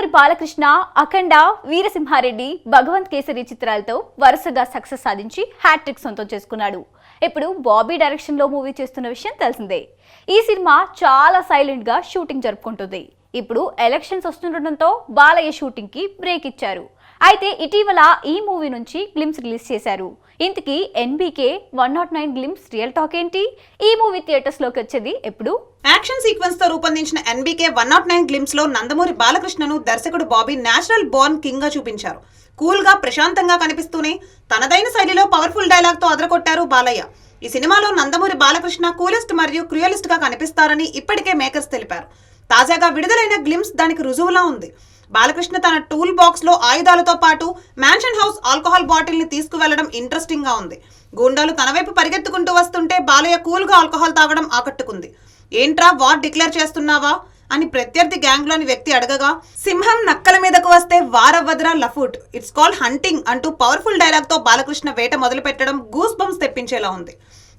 నందమూరి బాలకృష్ణ, అఖండ, వీరసింహారెడ్డి, భగవంత్ కేసరి చిత్రాలతో వరుసగా సక్సెస్ సాధించి హ్యాట్రిక్ సొంతం చేసుకున్నాడు. ఇప్పుడు బాబీ డైరెక్షన్ లో మూవీ చేస్తున్న విషయం తెలిసిందే. ఈ సినిమా చాలా సైలెంట్ గా షూటింగ్ జరుపుకుంటుంది. ఇప్పుడు ఎలక్షన్స్ వస్తుండటంతో బాలయ్య షూటింగ్ కి బ్రేక్ ఇచ్చారు. అయితే ఇటీవల ఈ మూవీ నుంచి గ్లిమ్స్ రిలీజ్ చేశారు. ఇంతకీ ఎన్బీకే 109 గ్లిమ్స్ రియల్ టాక్ ఏంటి? ఈ మూవీ థియేటర్స్ లోకి వచ్చేది ఎప్పుడు? యాక్షన్ సీక్వెన్స్ తో రూపొందించిన ఎన్బీకే 109 గ్లిమ్స్ లో నందమూరి బాలకృష్ణను దర్శకుడు బాబీ నేచురల్ బోర్న్ కింగ్ గా చూపించారు. కూల్ గా, ప్రశాంతంగా కనిపిస్తూనే తనదైన శైలిలో పవర్ఫుల్ డైలాగ్ తో అదరకొట్టారు బాలయ్య. ఈ సినిమాలో నందమూరి బాలకృష్ణ కూలెస్ట్ మరియు క్రూయలిస్ట్ గా కనిపిస్తారని ఇప్పటికే మేకర్స్ తెలిపారు. తాజాగా విడుదలైన గ్లిమ్స్ దానికి రుజువులా ఉంది. బాలకృష్ణ తన టూల్ బాక్స్ లో ఆయుధాలతో పాటు మ్యాన్షన్ హౌస్ ఆల్కహాల్ బాటిల్ ని తీసుకువెళ్లడం ఇంట్రెస్టింగ్ గా ఉంది. గూండాలు తన వైపు పరిగెత్తుకుంటూ వస్తుంటే బాలయ్య కూల్ గా ఆల్కహాల్ తాగడం ఆకట్టుకుంది. ఏంట్రా వార్ డిక్లేర్ చేస్తున్నావా అని ప్రత్యర్థి గ్యాంగ్ లోని వ్యక్తి అడగగా, సింహం నక్కల మీదకు వస్తే వారవ్వద్రా లఫుట్, ఇట్స్ కాల్ హంటింగ్ అంటూ పవర్ఫుల్ డైలాగ్ తో బాలకృష్ణ వేట మొదలు పెట్టడం గూస్ బంప్స్ తెప్పించేలా ఉంది.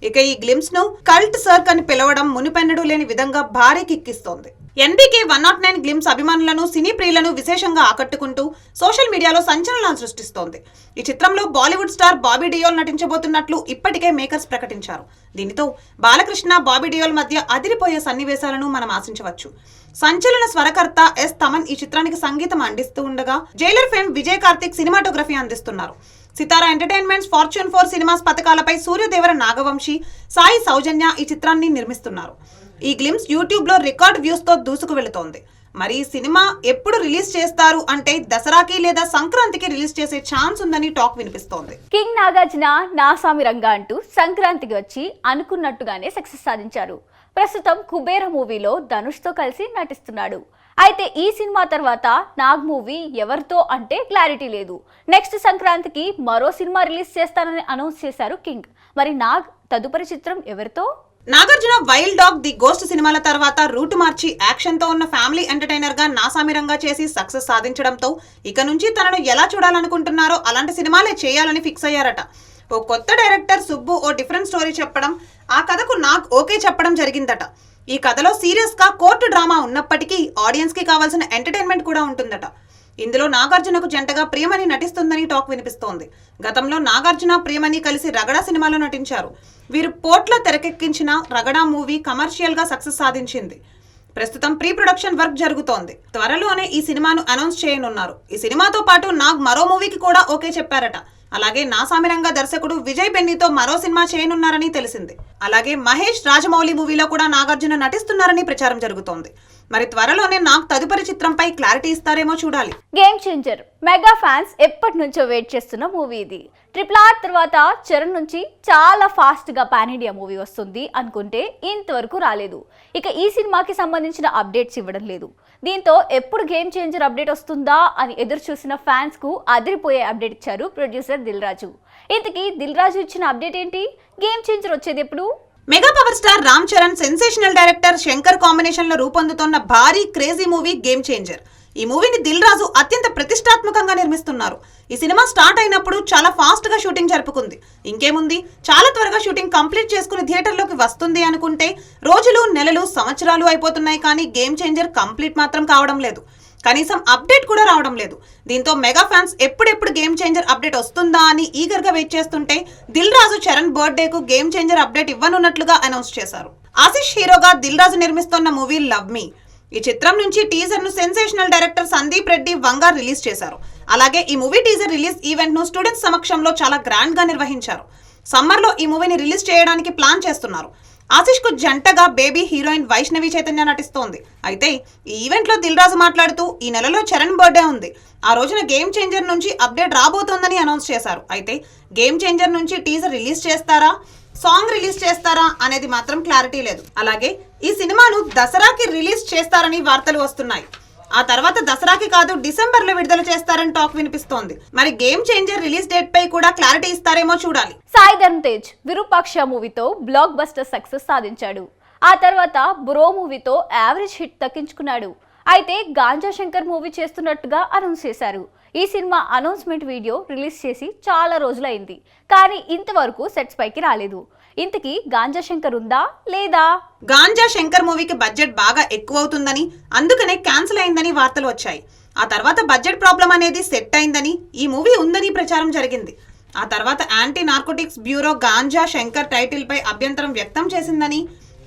ఇక ఈ గ్లిమ్స్ ను కల్ట్ సర్క్ అని పిలవడం మునిపెన్నడూ లేని విధంగా భారీ కిక్కిస్తోంది. ఎన్బీకే 109 గ్లిమ్స్ అభిమానులను, సినీ ప్రియులను విశేషంగా ఆకట్టుకుంటూ సోషల్ మీడియాలో సంచలనాలు సృష్టిస్తోంది. ఈ చిత్రంలో బాలీవుడ్ స్టార్ బాబీ డియోల్ నటించబోతున్నట్లు ఇప్పటికే మేకర్స్ ప్రకటించారు. దీనితో బాలకృష్ణ, బాబీ డియోల్ మధ్య అదిరిపోయే సన్నివేశాలను మనం ఆశించవచ్చు. సంచలన స్వరకర్త ఎస్ తమన్ ఈ చిత్రానికి సంగీతం అందిస్తూ ఉండగా, Jailer fame Vijay Karthik cinematography అందిస్తున్నారు. సితారా ఎంటర్టైన్మెంట్స్, ఫార్చ్యూన్ 4 సినిమాస్ పథకాలపై సూర్యదేవర నాగవంశీ, సాయి సౌజన్య ఈ చిత్రాన్ని నిర్మిస్తున్నారు. ఈ గ్లిమ్స్ యూట్యూబ్ లో రికార్డ్ వ్యూస్ తో దూసుకు వెళుతోంది. మరి ఈ సినిమా ఎప్పుడు రిలీజ్ చేస్తారు అంటే దసరాకి లేదా సంక్రాంతికి రిలీజ్ చేసే ఛాన్స్ ఉందని టాక్ వినిపిస్తోంది. కింగ్ నాగార్జున నాసామి రంగా అంటూ సంక్రాంతికి వచ్చి అనుకున్నట్టుగానే సక్సెస్ సాధించారు. ప్రస్తుతం కుబేర మూవీలో ధనుష్ తో కలిసి నటిస్తున్నాడు. అయితే ఈ సినిమా తర్వాత నాగ్ మూవీ ఎవరితో అంటే క్లారిటీ లేదు. నెక్స్ట్ సంక్రాంతికి మరో సినిమా రిలీజ్ చేస్తానని అనౌన్స్ చేశారు కింగ్. మరి నాగ్ తదుపరి చిత్రం ఎవరితో? Nagarjuna wild dog, the ghost సినిమాల తర్వాత రూట్ మార్చి యాక్షన్ తో ఉన్న ఫ్యామిలీ ఎంటర్టైనర్ గా నాసామిరంగా చేసి సక్సెస్ సాధించడంతో ఇక నుంచి తనను ఎలా చూడాలనుకుంటున్నారో అలాంటి సినిమాలే చేయాలని ఫిక్స్ అయ్యారట. ఓ కొత్త డైరెక్టర్ సుబ్బు ఓ డిఫరెంట్ స్టోరీ చెప్పడం, ఆ కథకు నాగ్ ఓకే చెప్పడం జరిగిందట. ఈ కథలో సీరియస్ గా కోర్టు డ్రామా ఉన్నప్పటికీ ఆడియన్స్ కి కావాల్సిన ఎంటర్టైన్మెంట్ కూడా ఉంటుందట. ఇందులో నాగార్జునకు జంటగా ప్రియమణి నటిస్తుందని టాక్ వినిపిస్తోంది. గతంలో నాగార్జున, ప్రియమణి కలిసి రగడా సినిమాలో నటించారు. వీరు పోట్ల తెరకెక్కించిన రగడా మూవీ కమర్షియల్ గా సక్సెస్ సాధించింది. ప్రస్తుతం ప్రీ ప్రొడక్షన్ వర్క్ జరుగుతోంది. త్వరలోనే ఈ సినిమాను అనౌన్స్ చేయనున్నారు. ఈ సినిమాతో పాటు నాగ్ మరో మూవీకి కూడా ఓకే చెప్పారట. అలాగే నాసామిరంగా దర్శకుడు విజయ్ బెన్నీతో మరో సినిమా చేయనున్నారని తెలిసింది. అలాగే మహేష్ రాజమౌళి మూవీలో కూడా నాగార్జున నటిస్తున్నారని ప్రచారం జరుగుతోంది. మరి త్వరలోనే నాగ్ తదుపరి చిత్రంపై క్లారిటీ ఇస్తారేమో చూడాలి. గేమ్ చేంజర్ మెగా ఫ్యాన్స్ ఎప్పటి నుంచో వెయిట్ చేస్తున్న మూవీ ఇది. RRR తర్వాత చరణ్ నుంచి చాలా ఫాస్ట్ గా పాన్ ఇండియా మూవీ వస్తుంది అనుకుంటే ఇంతవరకు రాలేదు. ఇక ఈ సినిమాకి సంబంధించిన అప్డేట్స్ ఇవ్వడం లేదు. దీంతో ఎప్పుడు గేమ్ చేంజర్ అప్డేట్ వస్తుందా అని ఎదురు చూసిన ఫ్యాన్స్ కు అదిరిపోయే అప్డేట్ ఇచ్చారు ప్రొడ్యూసర్ దిల్ రాజు. ఇంతకీ దిల్ రాజు ఇచ్చిన అప్డేట్ ఏంటి? గేమ్ చేంజర్ వచ్చేది ఎప్పుడు? Mega power star Ram Charan, sensational director Shankar combination లో రూపొందుతున్న భారీ క్రేజీ మూవీ గేమ్ చేంజర్. ఈ మూవీని దిల్ రాజు అత్యంత ప్రతిష్టాత్మకంగా నిర్మిస్తున్నారు. ఈ సినిమా స్టార్ట్ అయినప్పుడు చాలా ఫాస్ట్ గా షూటింగ్ జరుపుకుంది. ఇంకేముంది, చాలా త్వరగా షూటింగ్ కంప్లీట్ చేసుకుని థియేటర్లోకి వస్తుంది అనుకుంటే రోజులు, నెలలు, సంవత్సరాలు అయిపోతున్నాయి. కానీ గేమ్ చేంజర్ కంప్లీట్ మాత్రం కావడం లేదు. కనీసం అప్డేట్ కూడా రావడం లేదు. దీంతో మెగా ఫ్యాన్స్ ఎప్పుడెప్పుడు గేమ్ చేంజర్ అప్డేట్ వస్తుందా అని ఈగర్ గా వెయిట్ చేస్తుంటే దిల్ రాజు చరణ్ బర్త్డే కు గేమ్ చేంజర్ అప్డేట్ ఇవ్వనున్నట్లుగా అనౌన్స్ చేశారు. ఆశిష్ హీరోగా దిల్ రాజు నిర్మిస్తున్న మూవీ లవ్ మీ. ఈ చిత్రం నుంచి టీజర్ ను sensational director Sandeep Reddy Vanga release చేశారు. అలాగే ఈ మూవీ టీజర్ రిలీజ్ ఈవెంట్ ను స్టూడెంట్స్ సమక్షంలో చాలా గ్రాండ్ గా నిర్వహించారు. సమ్మర్ లో ఈ మూవీని రిలీజ్ చేయడానికి ప్లాన్ చేస్తున్నారు. ఆశిష్ కు జంటగా బేబీ హీరోయిన్ వైష్ణవి చైతన్య నటిస్తోంది. అయితే ఈ ఈవెంట్ లో దిల్ రాజు మాట్లాడుతూ, ఈ నెలలో చరణ్ బర్త్డే ఉంది, ఆ రోజున గేమ్ చేంజర్ నుంచి అప్డేట్ రాబోతోందని అనౌన్స్ చేశారు. అయితే గేమ్ చేంజర్ నుంచి టీజర్ రిలీజ్ చేస్తారా, సాంగ్ రిలీజ్ చేస్తారా అనేది మాత్రం క్లారిటీ లేదు. అలాగే ఈ సినిమాను దసరాకి రిలీజ్ చేస్తారని వార్తలు వస్తున్నాయి. ఆ తర్వాత దసరాకి కాదు, డిసెంబర్ లో విడుదల చేస్తారని టాక్ వినిపిస్తోంది. మరి గేమ్ చేంజర్ రిలీజ్ డేట్ పై కూడా క్లారిటీ ఇస్తారేమో చూడాలి. సాయి ధరమ్ తేజ్ విరూపాక్ష మూవీతో బ్లాక్ బస్టర్ సక్సెస్ సాధించాడు. ఆ తర్వాత బ్రో మూవీతో యావరేజ్ హిట్ దక్కించుకున్నాడు. అయితే గాంజా శంకర్ మూవీ చేస్తున్నట్టుగా అనౌన్స్ చేశారు. ఈ సినిమా అనౌన్స్మెంట్ వీడియో రిలీజ్ చేసి చాలా రోజులైంది. కానీ ఇంతవరకు సెట్స్ పైకి రాలేదు. ఇంతకీ గాంజా శంకర్ ఉందా లేదా? గాంజా శంకర్ మూవీకి బడ్జెట్ బాగా ఎక్కువ అవుతుందని, అందుకనే క్యాన్సిల్ అయిందని వార్తలు వచ్చాయి. ఆ తర్వాత బడ్జెట్ ప్రాబ్లం అనేది సెట్ అయిందని, ఈ మూవీ ఉందని ప్రచారం జరిగింది. ఆ తర్వాత anti narcotics bureau Ganja Shankar title పై అభ్యంతరం వ్యక్తం చేసిందని,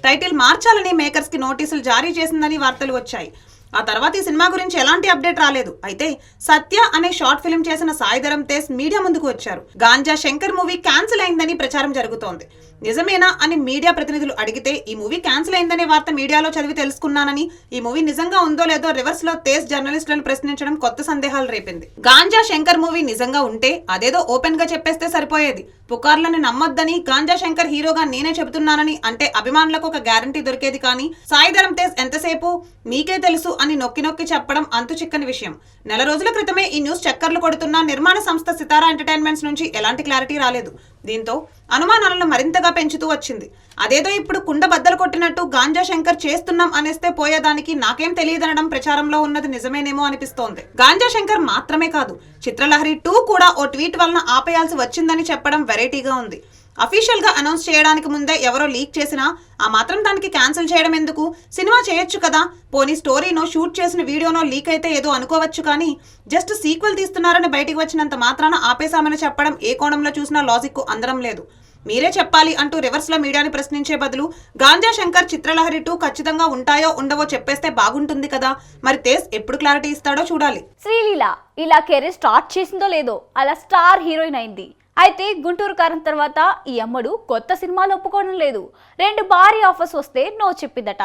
టైటిల్ మార్చాలని మేకర్స్ కి నోటీసులు జారీ చేసిందని వార్తలు వచ్చాయి. ఆ తర్వాత ఈ సినిమా గురించి ఎలాంటి అప్డేట్ రాలేదు. అయితే సత్య అనే షార్ట్ ఫిల్మ్ చేసిన సాయిధరం తేజ్ మీడియా ముందుకు వచ్చారు. గాంజా శంకర్ మూవీ క్యాన్సిల్ అయిందని ప్రచారం జరుగుతోంది. నిజమేనా అని మీడియా ప్రతినిధులు అడిగితే, ఈ మూవీ క్యాన్సిల్ అయిందనే వార్త మీడియాలో చదివి తెలుసుకున్నానని, ఈ మూవీ నిజంగా ఉందో లేదో రివర్స్ లో తేజ్ జర్నలిస్టులను ప్రశ్నించడం కొత్త సందేహాలు రేపింది. గాంజా శంకర్ మూవీ నిజంగా ఉంటే అదేదో ఓపెన్ గా చెప్పేస్తే సరిపోయేది. పుకార్లను నమ్మొద్దని, గాంజా శంకర్ హీరోగా నేనే చెబుతున్నానని అంటే అభిమానులకు ఒక గ్యారంటీ దొరికేది. కానీ సాయిధరం తేజ్ ఎంతసేపు మీకే తెలుసు అని నొక్కి నొక్కి చెప్పడం అంతు చిక్కని విషయం. నెల రోజుల క్రితమే ఈ న్యూస్ చక్కర్లు కొడుతున్న నిర్మాణ సంస్థ సితారా ఎంటర్టైన్మెంట్స్ నుంచి ఎలాంటి క్లారిటీ రాలేదు. దీంతో అనుమానాలను మరింతగా పెంచుతూ వచ్చింది. అదేదో ఇప్పుడు కుండ బద్దలు కొట్టినట్టు గాంజా శంకర్ చేస్తున్నాం అనేస్తే పోయేదానికి నాకేం తెలియదనడం ప్రచారంలో ఉన్నది నిజమేనేమో అనిపిస్తోంది. గాంజా శంకర్ మాత్రమే కాదు, చిత్రలహరి 2 కూడా ఓ ట్వీట్ వలన ఆపేయాల్సి వచ్చిందని చెప్పడం వెరైటీగా ఉంది. అఫీషియల్ గా అనౌన్స్ చేయడానికి ముందే ఎవరో లీక్ చేసినా ఆ మాత్రం దానికి క్యాన్సిల్ చేయడం ఎందుకు? సినిమా చేయొచ్చు కదా, పోనీ స్టోరీనో షూట్ చేసిన వీడియోనో లీక్ అయితే ఏదో అనుకోవచ్చు. కానీ జస్ట్ సీక్వెల్ తీస్తున్నారని బయటికి వచ్చినంత మాత్రాన ఆపేశామని చెప్పడం ఏ కోణంలో చూసినా లాజిక్ అందడం లేదు. మీరే చెప్పాలి అంటూ రివర్స్ లో మీడియాని ప్రశ్నించే బదులు గాంజా శంకర్ చిత్రలహరి 2 ఖచ్చితంగా ఉంటాయో ఉండవో చెప్పేస్తే బాగుంటుంది కదా. మరి తేజ్ ఎప్పుడు క్లారిటీ ఇస్తాడో చూడాలి. శ్రీలీల ఇలా కెరీర్ స్టార్ట్ చేసిందో లేదో అలా స్టార్ హీరోయిన్ అయింది. అయితే గుంటూరు కారం తర్వాత ఈ అమ్మడు కొత్త సినిమాలు ఒప్పుకోవడం లేదు. 2 భారీ ఆఫర్స్ వస్తే నో చెప్పిందట.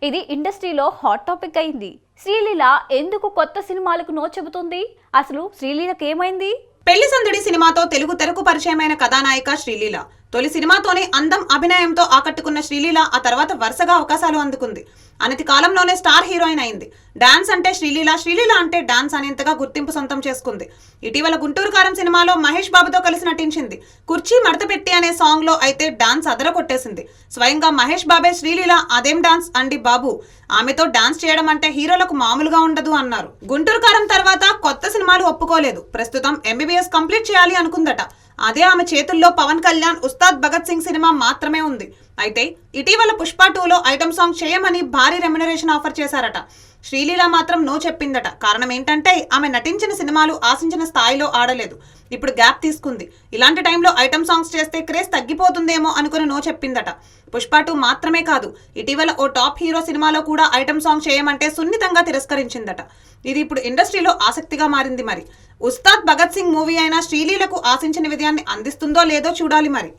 ఇది ఇండస్ట్రీలో హాట్ టాపిక్ అయింది. శ్రీలీల ఎందుకు కొత్త సినిమాలకు నో చెబుతుంది? అసలు శ్రీలీలకి ఏమైంది? పెళ్లి సందడి సినిమాతో తెలుగు తెరకు పరిచయమైన కథానాయిక శ్రీలీల. తొలి సినిమాతోనే అందం, అభినయంతో ఆకట్టుకున్న శ్రీలీల ఆ తర్వాత వరుసగా అవకాశాలు అందుకుంది. అనతి కాలంలోనే స్టార్ హీరోయిన్ అయింది. డాన్స్ అంటే శ్రీలీల, శ్రీలీల అంటే డాన్స్ అనేంతగా గుర్తింపు సొంతం చేసుకుంది. ఇటీవల గుంటూరు కారం సినిమాలో మహేష్ బాబుతో కలిసి నటించింది. కుర్చీ మడతపెట్టి అనే సాంగ్ లో అయితే డాన్స్ అదరకొట్టేసింది. స్వయంగా మహేష్ బాబే శ్రీలీల అదేం డాన్స్ అండి బాబు, ఆమెతో డాన్స్ చేయడం అంటే హీరోలకు మామూలుగా ఉండదు అన్నారు. గుంటూరు కారం తర్వాత కొత్త సినిమాలు ఒప్పుకోలేదు. ప్రస్తుతం MBBS కంప్లీట్ చేయాలి అనుకుందట. అదే ఆమె చేతుల్లో పవన్ కళ్యాణ్ ఉస్తాద్ భగత్ సింగ్ సినిమా మాత్రమే ఉంది. అయితే ఇటీవల పుష్ప 2లో ఐటమ్ సాంగ్ చేయమని భారీ రెమ్యునరేషన్ ఆఫర్ చేశారట. శ్రీలీల మాత్రం నో చెప్పిందట. కారణం ఏంటంటే ఆమె నటించిన సినిమాలు ఆశించిన స్థాయిలో ఆడలేదు. ఇప్పుడు గ్యాప్ తీసుకుంది. ఇలాంటి టైంలో ఐటమ్ సాంగ్స్ చేస్తే క్రేజ్ తగ్గిపోతుందేమో అనుకుని నో చెప్పిందట. పుష్ప 2 మాత్రమే కాదు, ఇటీవల ఓ టాప్ హీరో సినిమాలో కూడా ఐటమ్ సాంగ్ చేయమంటే సున్నితంగా తిరస్కరించిందట. ఇది ఇప్పుడు ఇండస్ట్రీలో ఆసక్తిగా మారింది. మరి ఉస్తాద్ భగత్ సింగ్ మూవీ అయినా శ్రీలీలకు ఆశించిన విజయాన్ని అందిస్తుందో లేదో చూడాలి మరి.